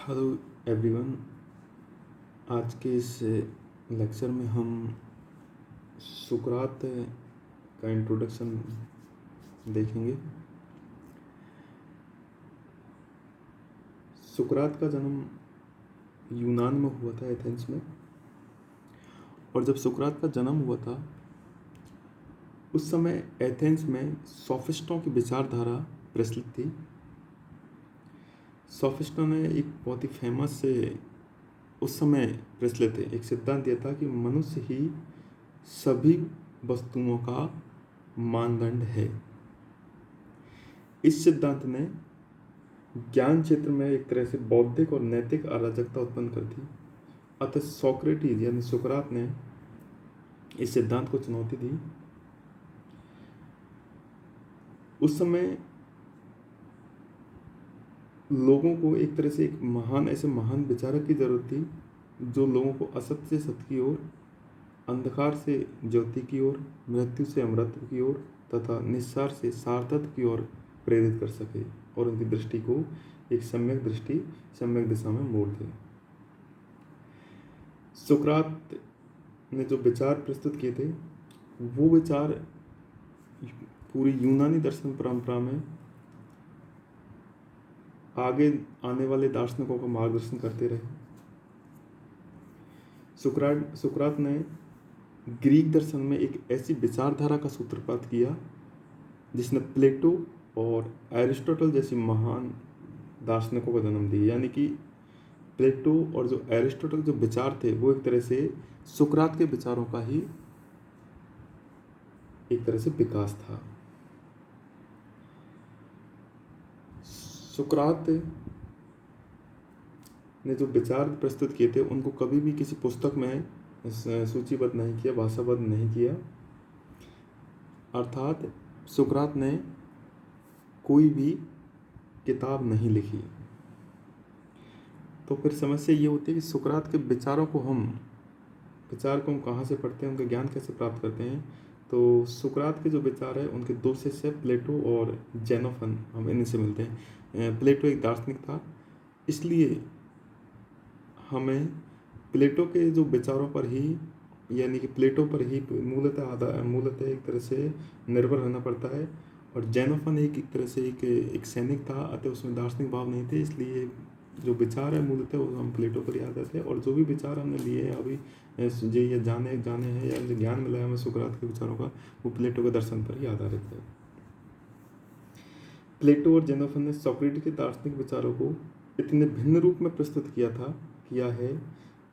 Hello everyone. आज के इस लेक्चर में हम सुकरात का इंट्रोडक्शन देखेंगे। सुकरात का जन्म यूनान में हुआ था, एथेंस में। और जब सुकरात का जन्म हुआ था उस समय एथेंस में सोफिस्टों की विचारधारा प्रचलित थी। सोफिस्टों ने एक बहुत ही फेमस उस समय प्रचलित है एक सिद्धांत दिया था कि मनुष्य ही सभी वस्तुओं का मानदंड है। इस सिद्धांत ने ज्ञान क्षेत्र में एक तरह से बौद्धिक और नैतिक अराजकता उत्पन्न कर दी। अतः सोक्रेटिस यानी सुकरात ने इस सिद्धांत को चुनौती दी। उस समय लोगों को एक तरह से एक ऐसे महान विचारक की जरूरत थी जो लोगों को असत्य से सत्य की ओर, अंधकार से ज्योति की ओर, मृत्यु से अमरत्व की ओर तथा निस्सार से सार्थत्व की ओर प्रेरित कर सके और उनकी दृष्टि को एक सम्यक दिशा में मोड़ दे। सुकरात ने जो विचार प्रस्तुत किए थे वो विचार पूरी यूनानी दर्शन परंपरा में आगे आने वाले दार्शनिकों का मार्गदर्शन करते रहे। सुकरात ने ग्रीक दर्शन में एक ऐसी विचारधारा का सूत्रपात किया जिसने प्लेटो और एरिस्टोटल जैसी महान दार्शनिकों को जन्म दिया। यानी कि प्लेटो और जो एरिस्टोटल जो विचार थे वो एक तरह से सुकरात के विचारों का ही एक तरह से विकास था। सुकरात ने जो विचार प्रस्तुत किए थे उनको कभी भी किसी पुस्तक में सूचीबद्ध नहीं किया, भाषाबद्ध नहीं किया। अर्थात सुकरात ने कोई भी किताब नहीं लिखी। तो फिर समस्या ये होती है कि सुकरात के विचार को हम कहाँ से पढ़ते हैं, उनका ज्ञान कैसे प्राप्त करते हैं। तो सुकरात के जो विचार है उनके दो शिष्य प्लेटो और जेनोफन, हम इन्हीं से मिलते हैं। प्लेटो एक दार्शनिक था, इसलिए हमें प्लेटो के जो विचारों पर ही यानी कि प्लेटो पर ही मूलतः एक तरह से निर्भर रहना पड़ता है। और जेनोफन एक तरह से एक सैनिक था, अतः उसमें दार्शनिक भाव नहीं थे, इसलिए जो विचार है मूलतः वो हम प्लेटो पर याद आते हैं। और जो भी विचार हमने लिए हैं अभी ये जाने हैं या जो ज्ञान मिला है हमें सुकरात के विचारों का, वो प्लेटो के दर्शन पर ही आधारित है। प्लेटो और जेनोफन ने सोक्रेटिस के दार्शनिक विचारों को इतने भिन्न रूप में प्रस्तुत किया है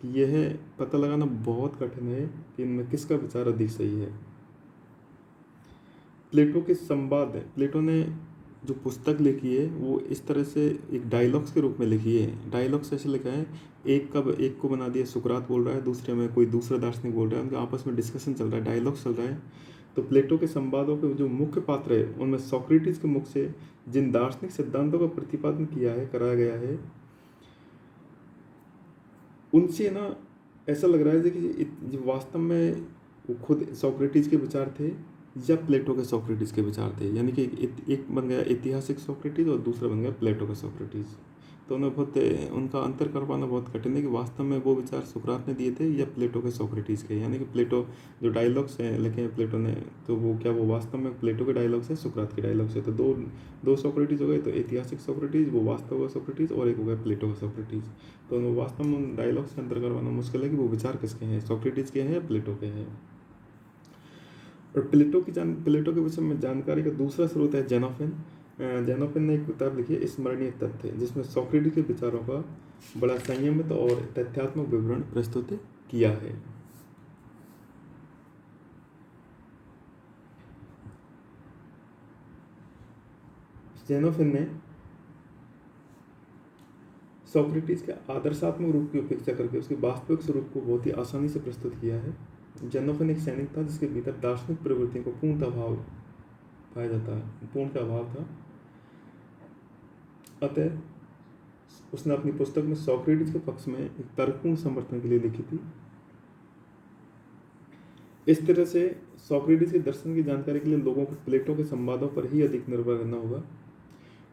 कि यह पता लगाना बहुत कठिन है कि इनमें किसका विचार अधिक सही है। प्लेटो ने जो पुस्तक लिखी है वो इस तरह से एक डायलॉग्स के रूप में लिखी है। डायलॉग्स ऐसे लिखा है, एक को बना दिया सुकरात बोल रहा है, दूसरे में कोई दूसरा दार्शनिक बोल रहा है, उनके आपस में डिस्कशन चल रहा है, डायलॉग्स चल रहा है। तो प्लेटो के संवादों के जो मुख्य पात्र है उनमें सोक्रेटिस के मुख से जिन दार्शनिक सिद्धांतों का प्रतिपादन कराया गया है उनसे ना ऐसा लग रहा है कि वास्तव में वो खुद सोक्रेटिस के विचार थे या प्लेटो के सोक्रेटिस के विचार थे। यानी कि एक बन गया ऐतिहासिक सोक्रेटिस और दूसरा बन गया प्लेटो का सोक्रेटिस। तो उनका अंतर कर पाना बहुत कठिन है कि वास्तव में वो विचार सुकरात ने दिए थे या प्लेटो के सोक्रेटिस के। यानी कि प्लेटो जो डायलॉग्स हैं लिखे हैं प्लेटो ने, तो वो वास्तव में प्लेटो के डायलॉग्स हैं, सुकरात के डायलॉग्स है। तो दो सोक्रेटिस हो गए, तो ऐतिहासिक सोक्रेटिस वो वास्तव का सोक्रेटिस और एक हो गया प्लेटो का सोक्रेटिस। तो वास्तव में उन डायलॉग्स से अंतर करवाना मुश्किल है कि वो विचार किसके हैं, सोक्रेटिस के हैं या प्लेटो के हैं। और प्लेटो के विषय में जानकारी का दूसरा स्रोत है जेनोफन। जेनोफन ने एक किताब लिखी है स्मरणीय तथ्य, जिसमें सोक्रेटिस के विचारों का बड़ा संयमित और तथ्यात्मक विवरण प्रस्तुत किया है। जेनोफन ने सोक्रेटिस के आदर्शात्मक रूप की उपेक्षा करके उसके वास्तविक स्वरूप को बहुत ही आसानी से प्रस्तुत किया है। जेनोफन एक सैनिक था जिसके भीतर दार्शनिक प्रवृत्तियों को पूर्ण का अभाव था। अतः उसने अपनी पुस्तक में सोक्रेटिस के पक्ष में एक तर्कपूर्ण समर्थन के लिए लिखी थी। इस तरह से सोक्रेटिस के दर्शन की जानकारी के लिए लोगों को प्लेटो के संवादों पर ही अधिक निर्भर रहना होगा,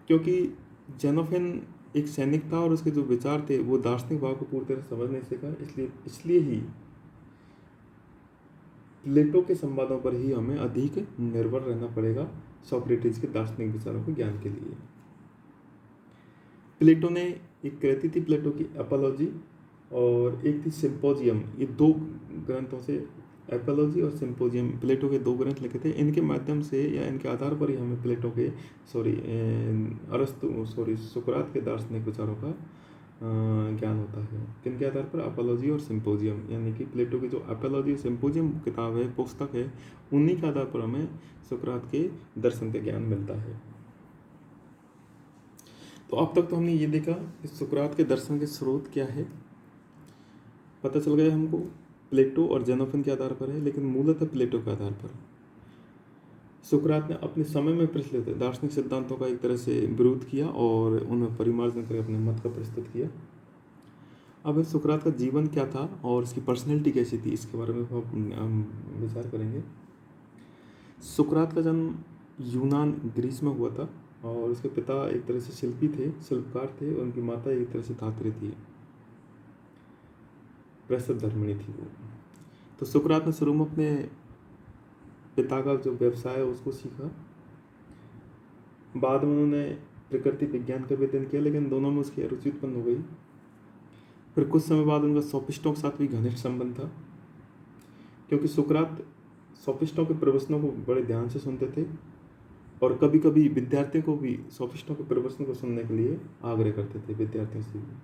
क्योंकि जेनोफन एक सैनिक था और उसके जो विचार थे वो दार्शनिक भाव को पूरी तरह समझ नहीं सका, इसलिए ही प्लेटो के संवादों पर ही हमें अधिक निर्भर रहना पड़ेगा सोक्रेटिस के दार्शनिक विचारों के ज्ञान के लिए। प्लेटो ने एक कृति थी प्लेटो की एपोलॉजी और एक थी सिम्पोजियम। ये दो ग्रंथों से, एपोलॉजी और सिम्पोजियम, प्लेटो के दो ग्रंथ लिखे थे। इनके माध्यम से या इनके आधार पर ही हमें प्लेटो के सुकरात के दार्शनिक विचारों का ज्ञान होता है। किनके आधार पर? एपोलॉजी और सिम्पोजियम, यानी कि प्लेटो की जो एपोलॉजी और सिम्पोजियम किताब है, पुस्तक है, उन्हीं के आधार पर हमें सुकरात के दर्शन का ज्ञान मिलता है। तो अब तक तो हमने ये देखा कि सुकरात के दर्शन के स्रोत क्या है, पता चल गया हमको प्लेटो और जेनोफन के आधार पर है, लेकिन मूलतः प्लेटो के आधार पर। सुकरात ने अपने समय में प्रचलित दार्शनिक सिद्धांतों का एक तरह से विरोध किया और उन्हें परिमार्जन करके अपने मत का प्रस्तुत किया। अब सुकरात का जीवन क्या था और उसकी पर्सनैलिटी कैसी थी, इसके बारे में हम विचार करेंगे। सुकरात का जन्म यूनान ग्रीस में हुआ था और उसके पिता एक तरह से शिल्पकार थे और उनकी माता एक तरह से धात्री थी, प्रसिद्ध धर्मिणी थी वो। तो सुकरात ने शुरू में अपने पिता का जो व्यवसाय है उसको सीखा, बाद में उन्होंने प्रकृति विज्ञान का भी अध्ययन किया, लेकिन दोनों में उसकी अरुचि उत्पन्न हो गई। फिर कुछ समय बाद उनका सोफिस्टों के साथ भी घनिष्ठ संबंध था, क्योंकि सुकरात सोफिस्टों के प्रवचनों को बड़े ध्यान से सुनते थे और कभी कभी विद्यार्थियों को भी सोफिस्टों के प्रवचनों को सुनने के लिए आग्रह करते थे, विद्यार्थियों से भी।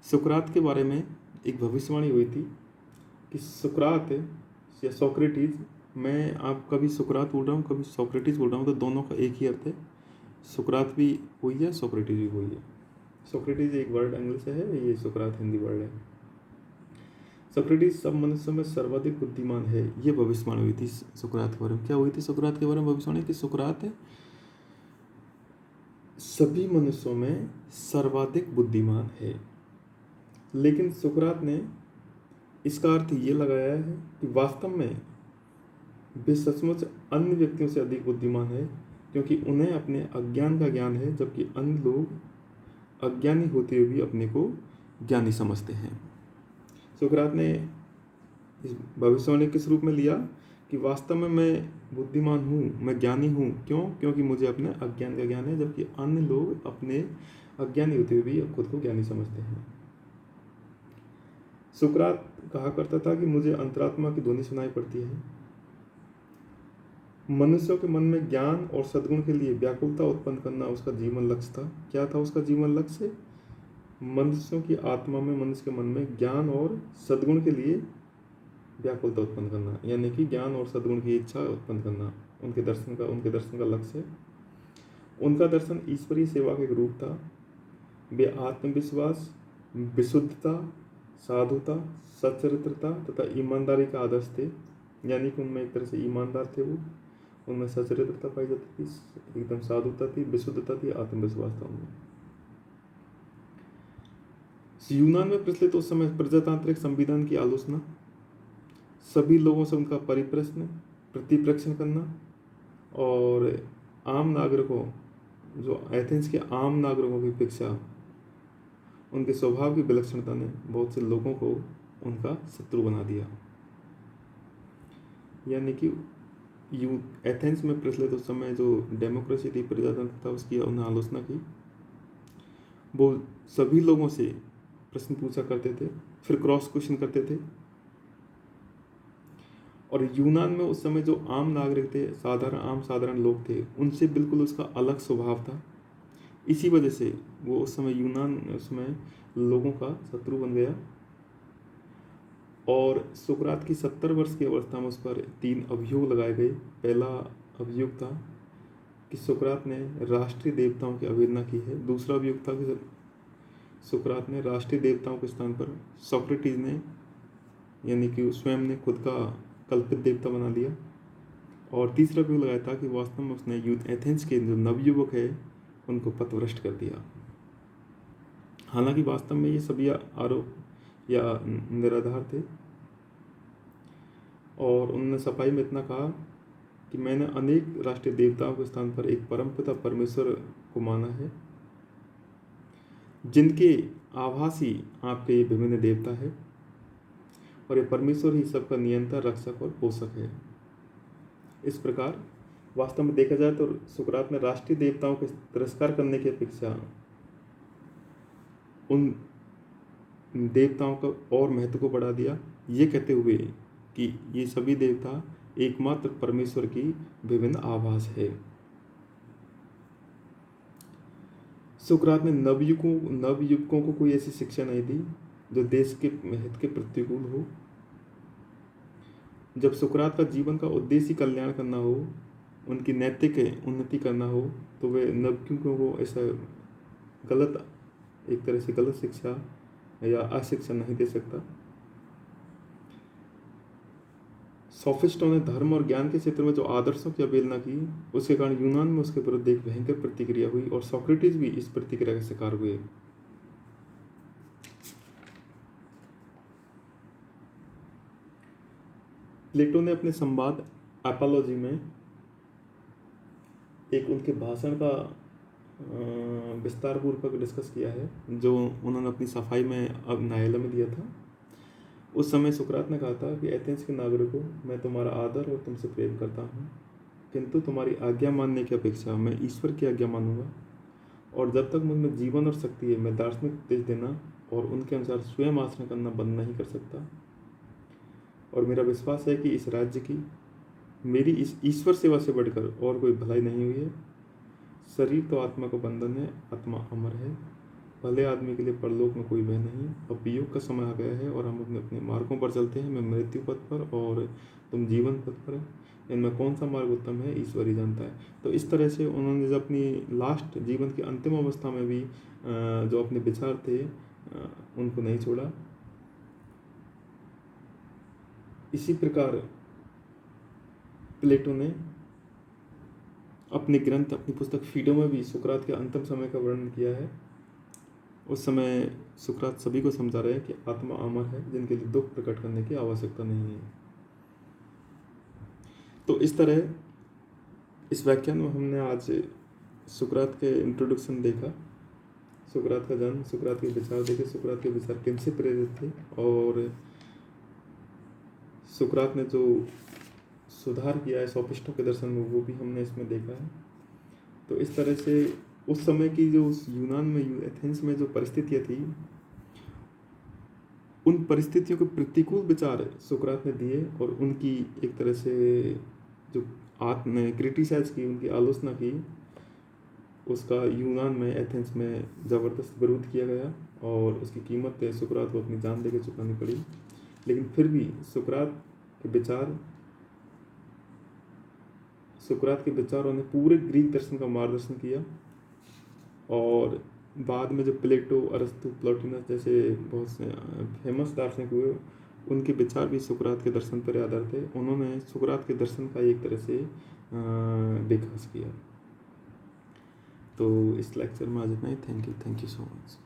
सुकरात के बारे में एक भविष्यवाणी हुई थी कि सुकरात या सोक्रेटिस, मैं आप कभी सुकरात बोल रहा हूँ कभी सोक्रेटिस बोल रहा हूँ, तो दोनों का एक ही अर्थ है। सुकरात भी हुई है, सोक्रेटिस भी हुई है। सोक्रेटिस एक वर्ड इंग्लिश से है, ये सुकरात हिंदी वर्ड है। सोक्रेटिस सब मनुष्यों में सर्वाधिक बुद्धिमान है, ये भविष्यवाणी हुई थी सुकरात के बारे में। क्या हुई थी सुकरात के बारे में भविष्यवाणी? कि सुकरात सभी मनुष्यों में सर्वाधिक बुद्धिमान है, लेकिन सुकरात ने इसका अर्थ ये लगाया है कि वास्तव में वे सचमुच अन्य व्यक्तियों से अधिक बुद्धिमान है, क्योंकि उन्हें अपने अज्ञान का ज्ञान है, जबकि अन्य लोग अज्ञानी होते हुए भी अपने को ज्ञानी समझते हैं। सुकरात ने इस भविष्यवाणी किस रूप में लिया कि वास्तव में मैं बुद्धिमान हूँ, मैं ज्ञानी हूँ। क्यों? क्योंकि मुझे अपने अज्ञान का ज्ञान है, जबकि अन्य लोग अपने अज्ञानी होते हुए भी खुद को ज्ञानी समझते हैं। सुकरात कहा करता था कि मुझे अंतरात्मा की ध्वनि सुनाई पड़ती है। मनुष्यों के मन में ज्ञान और सद्गुण के लिए व्याकुलता उत्पन्न करना उसका जीवन लक्ष्य था। क्या था उसका जीवन लक्ष्य? मनुष्यों की आत्मा में, मनुष्य के मन में ज्ञान और सद्गुण के लिए व्याकुलता उत्पन्न करना, यानी कि ज्ञान और सद्गुण की इच्छा उत्पन्न करना उनके दर्शन का लक्ष्य है। उनका दर्शन ईश्वरीय सेवा का एक रूप था। वे आत्मविश्वास, विशुद्धता, साधुता, सच्चरित्रता तथा ईमानदारी का आदर्श थे, यानी कि उनमें एक तरह से ईमानदार थे वो, उनमें सच्चरित्रता पाई जाती थी, एकदम साधुता थी, विशुद्धता थी, आत्मविश्वास था उनमें। यूनान में प्रचलित उस समय प्रजातांत्रिक संविधान की आलोचना, सभी लोगों से उनका प्रतिप्रक्षण करना और आम नागरिकों, जो एथेंस के आम नागरिकों की अपेक्षा उनके स्वभाव की विलक्षणता ने बहुत से लोगों को उनका शत्रु बना दिया। यानी कि एथेंस में प्रचलित उस समय जो डेमोक्रेसी थी, प्रजातंत्र था, उसकी उन्होंने आलोचना की। वो सभी लोगों से प्रश्न पूछा करते थे, फिर क्रॉस क्वेश्चन करते थे। और यूनान में उस समय जो आम नागरिक थे, साधारण लोग थे, उनसे बिल्कुल उसका अलग स्वभाव था। इसी वजह से वो उस समय लोगों का शत्रु बन गया। और सुकरात की 70 वर्ष की अवस्था में उस पर 3 अभियोग लगाए गए। पहला अभियोग था कि सुकरात ने राष्ट्रीय देवताओं की अवहेलना की है। दूसरा अभियोग था कि सुकरात ने राष्ट्रीय देवताओं के स्थान पर सोक्रेटिस ने, यानी कि स्वयं ने खुद का कल्पित देवता बना लिया। और तीसरा अभियोग लगाया था कि वास्तव में उसने एथेंस के जो नवयुवक है उनको पथभ्रष्ट कर दिया। हालांकि वास्तव में ये सभी आरोप या निराधार थे। और उन्होंने सफाई में इतना कहा कि मैंने अनेक राष्ट्रीय देवताओं के स्थान पर एक परमपिता परमेश्वर को माना है, जिनके आभासी आपके ये विभिन्न देवता है, और ये परमेश्वर ही सबका नियंता, रक्षक और पोषक है। इस प्रकार वास्तव में देखा जाए तो सुकरात ने राष्ट्रीय देवताओं के तिरस्कार करने की अपेक्षा उन देवताओं का और महत्व को बढ़ा दिया, ये कहते हुए कि ये सभी देवता एकमात्र परमेश्वर की विभिन्न आभास है। सुकरात ने नवयुवकों को कोई ऐसी शिक्षा नहीं दी जो देश के हित के प्रतिकूल हो। जब सुकरात का जीवन का उद्देश्य कल्याण करना हो, उनकी नैतिक उन्नति करना हो, तो वे नवयुवकों को ऐसा गलत, एक तरह से गलत शिक्षा या अशिक्षा नहीं दे सकता। सोफिस्टों ने धर्म और ज्ञान के क्षेत्र में जो आदर्शों की अवहेलना की, उसके कारण यूनान में उसके विरुद्ध एक भयंकर प्रतिक्रिया हुई और सोक्रेटिस भी इस प्रतिक्रिया का शिकार हुए। प्लेटो ने अपने संवाद एपोलॉजी में एक उनके भाषण का विस्तार पूर्वक डिस्कस किया है, जो उन्होंने अपनी सफाई में अब नायला में दिया था। उस समय सुकरात ने कहा था कि एथेंस के नागरिकों, मैं तुम्हारा आदर और तुमसे प्रेम करता हूँ, किंतु तुम्हारी आज्ञा मानने की अपेक्षा मैं ईश्वर की आज्ञा मानूंगा, और जब तक मुझ में जीवन और शक्ति है, मैं दार्शनिक उपदेश देना और उनके अनुसार स्वयं आचरण करना बंद नहीं कर सकता। और मेरा विश्वास है कि इस राज्य की मेरी इस ईश्वर सेवा से बढ़कर और कोई भलाई नहीं हुई है। शरीर तो आत्मा का बंधन है, आत्मा अमर है। भले आदमी के लिए परलोक में कोई भय नहीं। अब वियोग का समय आ गया है और हम अपने अपने मार्गों पर चलते हैं। मैं मृत्यु पथ पर और तुम जीवन पथ पर, इनमें कौन सा मार्ग उत्तम है, ईश्वर ही जानता है। तो इस तरह से उन्होंने जब अपनी लास्ट जीवन की अंतिम अवस्था में भी जो अपने विचार थे उनको नहीं छोड़ा। इसी प्रकार प्लेटो ने अपने ग्रंथ, अपनी पुस्तक फीडो में भी सुकरात के अंतिम समय का वर्णन किया है। उस समय सुकरात सभी को समझा रहे हैं कि आत्मा अमर है, जिनके लिए दुख प्रकट करने की आवश्यकता नहीं है। तो इस तरह इस व्याख्यान में हमने आज सुकरात के इंट्रोडक्शन देखा, सुकरात का जन्म, सुकरात के विचार देखे, सुकरात के विचार किनसे प्रेरित थे, और सुकरात ने जो सुधार किया है सोफिस्टों के दर्शन में, वो भी हमने इसमें देखा है। तो इस तरह से उस समय की जो यूनान में, एथेंस में जो परिस्थितियाँ थी, उन परिस्थितियों के प्रतिकूल विचार सुकरात ने दिए और उनकी एक तरह से जो ने क्रिटिसाइज की, उनकी आलोचना की, उसका यूनान में, एथेंस में ज़बरदस्त विरोध किया गया और उसकी कीमत सुकरात को अपनी जान देकर चुकानी पड़ी। लेकिन फिर भी सुकरात के विचारों ने पूरे ग्रीक दर्शन का मार्गदर्शन किया, और बाद में जो प्लेटो, अरस्तु, प्लोटिनस जैसे बहुत से फेमस दार्शनिक हुए, उनके विचार भी सुकरात के दर्शन पर आधारित थे। उन्होंने सुकरात के दर्शन का एक तरह से विकास किया। तो इस लेक्चर में आज इतना ही। Thank you so much.